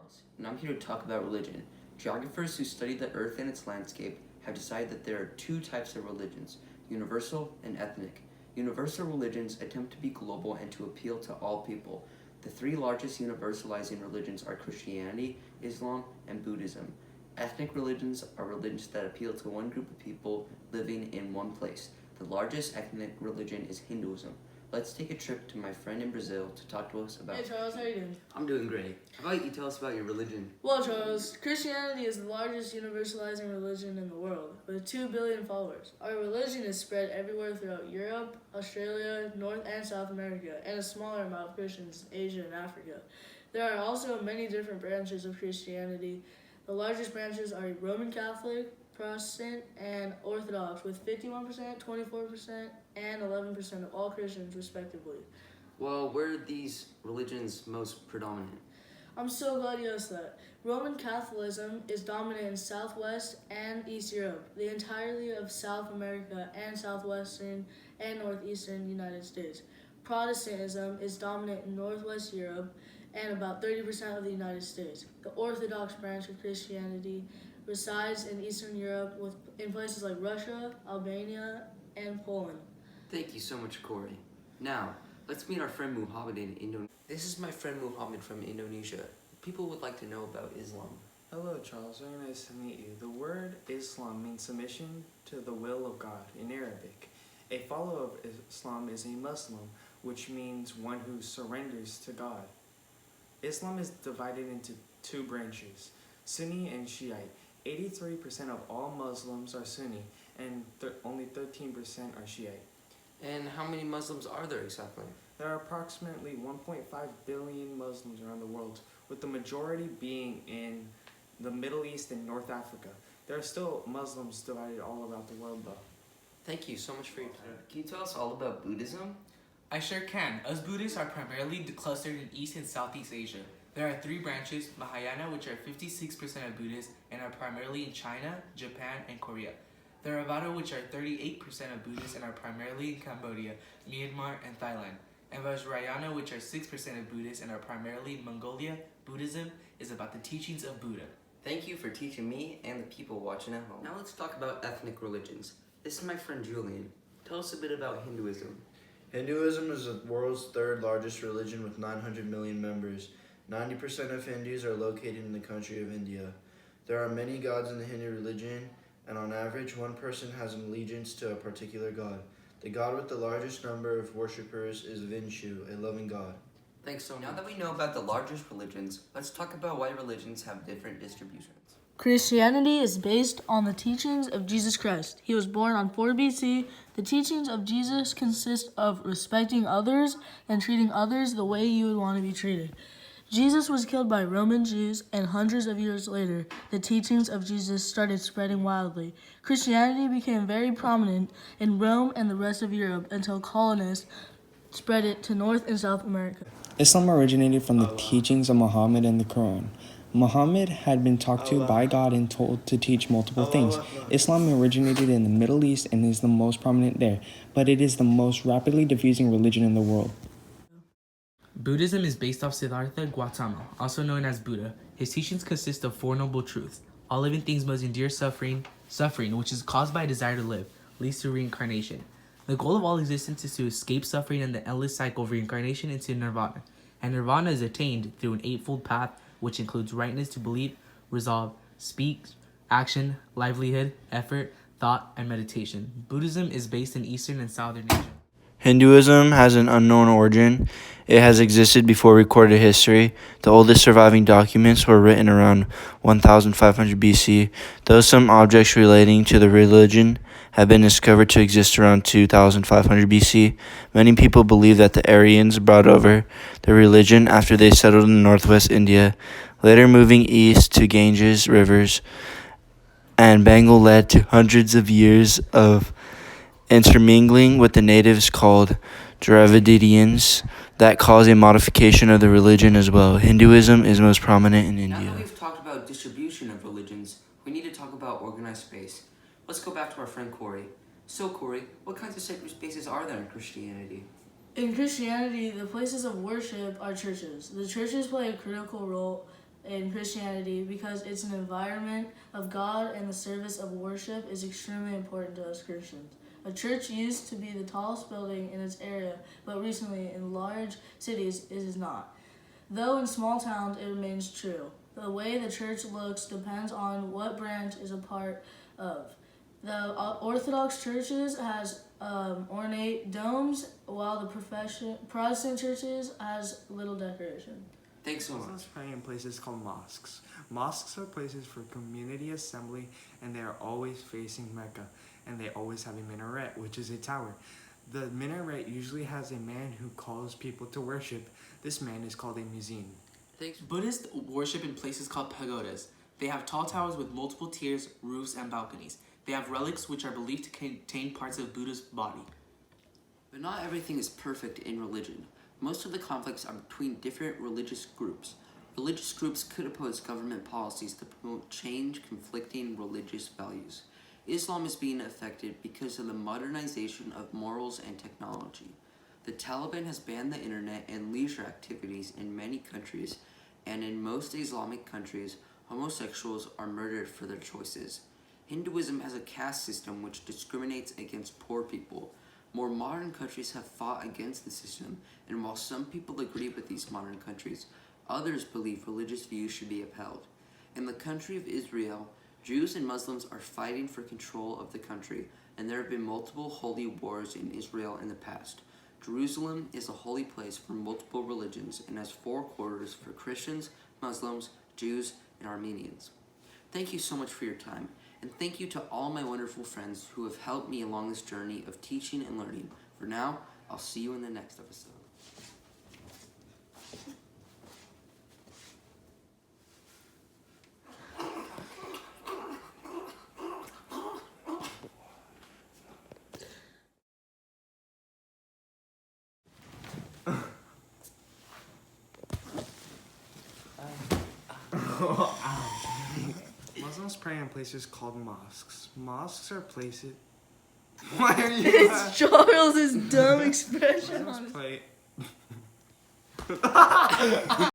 Charles, and I'm here to talk about religion. Geographers who study the earth and its landscape have decided that there are two types of religions, universal and ethnic. Universal religions attempt to be global and to appeal to all people. The three largest universalizing religions are Christianity, Islam, and Buddhism. Ethnic religions are religions that appeal to one group of people living in one place. The largest ethnic religion is Hinduism. Let's take a trip to my friend in Brazil to talk to us about. Hey Charles, how you doing? I'm doing great. How about you tell us about your religion? Well, Charles, Christianity is the largest universalizing religion in the world, with 2 billion followers. Our religion is spread everywhere throughout Europe, Australia, North and South America, and a smaller amount of Christians in Asia and Africa. There are also many different branches of Christianity. The largest branches are Roman Catholic, Protestant, and Orthodox, with 51%, 24%, and 11% of all Christians, respectively. Well, where are these religions most predominant? I'm so glad you asked that. Roman Catholicism is dominant in Southwest and East Europe, the entirety of South America and Southwestern and Northeastern United States. Protestantism is dominant in Northwest Europe and about 30% of the United States. The Orthodox branch of Christianity resides in Eastern Europe in places like Russia, Albania, and Poland. Thank you so much, Corey. Now, let's meet our friend Muhammad in Indonesia. This is my friend Muhammad from Indonesia. People would like to know about Islam. Hello, Charles. Very nice to meet you. The word Islam means submission to the will of God in Arabic. A follower of Islam is a Muslim, which means one who surrenders to God. Islam is divided into two branches, Sunni and Shiite. 83% of all Muslims are Sunni, and only 13% are Shiite. And how many Muslims are there exactly? There are approximately 1.5 billion Muslims around the world, with the majority being in the Middle East and North Africa. There are still Muslims divided all about the world, though. Thank you so much for your time. Can you tell us all about Buddhism? I sure can. Us Buddhists are primarily clustered in East and Southeast Asia. There are three branches, Mahayana, which are 56% of Buddhists and are primarily in China, Japan, and Korea. Theravada, which are 38% of Buddhists and are primarily in Cambodia, Myanmar, and Thailand. And Vajrayana, which are 6% of Buddhists and are primarily in Mongolia. Buddhism is about the teachings of Buddha. Thank you for teaching me and the people watching at home. Now let's talk about ethnic religions. This is my friend Julian. Tell us a bit about Hinduism. Hinduism is the world's third largest religion with 900 million members. 90% of Hindus are located in the country of India. There are many gods in the Hindu religion, and on average, one person has an allegiance to a particular god. The god with the largest number of worshippers is Vinshu, a loving god. Thanks so much. Now that we know about the largest religions, let's talk about why religions have different distributions. Christianity is based on the teachings of Jesus Christ. He was born on 4 BC. The teachings of Jesus consist of respecting others and treating others the way you would want to be treated. Jesus was killed by Roman Jews, and hundreds of years later, the teachings of Jesus started spreading wildly. Christianity became very prominent in Rome and the rest of Europe until colonists spread it to North and South America. Islam originated from the teachings of Muhammad and the Quran. Muhammad had been talked to by God and told to teach multiple things. Islam originated in the Middle East and is the most prominent there, but it is the most rapidly diffusing religion in the world. Buddhism is based off Siddhartha Gautama, also known as Buddha. His teachings consist of 4 noble truths. All living things must endure suffering. Suffering, which is caused by a desire to live, leads to reincarnation. The goal of all existence is to escape suffering and the endless cycle of reincarnation into nirvana. And nirvana is attained through an 8-fold path, which includes rightness to believe, resolve, speak, action, livelihood, effort, thought, and meditation. Buddhism is based in Eastern and Southern Asia. Hinduism has an unknown origin. It has existed before recorded history. The oldest surviving documents were written around 1500 BC, though some objects relating to the religion have been discovered to exist around 2500 BC. Many people believe that the Aryans brought over the religion after they settled in northwest India, later moving east to Ganges rivers and Bengal led to hundreds of years of intermingling with the natives called Dravidians that caused a modification of the religion as well. Hinduism is most prominent in India. Now that we've talked about distribution of religions, we need to talk about organized space. Let's go back to our friend Corey. So Corey, what kinds of sacred spaces are there in Christianity? In Christianity, the places of worship are churches. The churches play a critical role in Christianity because it's an environment of God and the service of worship is extremely important to us Christians. A church used to be the tallest building in its area, but recently in large cities it is not. Though in small towns it remains true. The way the church looks depends on what branch is a part of. The Orthodox churches has ornate domes, while the Protestant churches has little decoration. Thanks so much. Muslims pray in places called mosques. Mosques are places for community assembly, and they are always facing Mecca, and they always have a minaret, which is a tower. The minaret usually has a man who calls people to worship. This man is called a muezzin. Thanks. Buddhists worship in places called pagodas. They have tall towers with multiple tiers, roofs, and balconies. They have relics which are believed to contain parts of Buddha's body. But not everything is perfect in religion. Most of the conflicts are between different religious groups. Religious groups could oppose government policies to promote change conflicting religious values. Islam is being affected because of the modernization of morals and technology. The Taliban has banned the internet and leisure activities in many countries, and in most Islamic countries, homosexuals are murdered for their choices. Hinduism has a caste system which discriminates against poor people. More modern countries have fought against the system, and while some people agree with these modern countries, others believe religious views should be upheld. In the country of Israel, Jews and Muslims are fighting for control of the country, and there have been multiple holy wars in Israel in the past. Jerusalem is a holy place for multiple religions and has 4 quarters for Christians, Muslims, Jews, and Armenians. Thank you so much for your time, and thank you to all my wonderful friends who have helped me along this journey of teaching and learning. For now, I'll see you in the next episode. Muslims pray in places called mosques. Mosques are places. Why are you? It's Charles's dumb expression on Muslims his pray.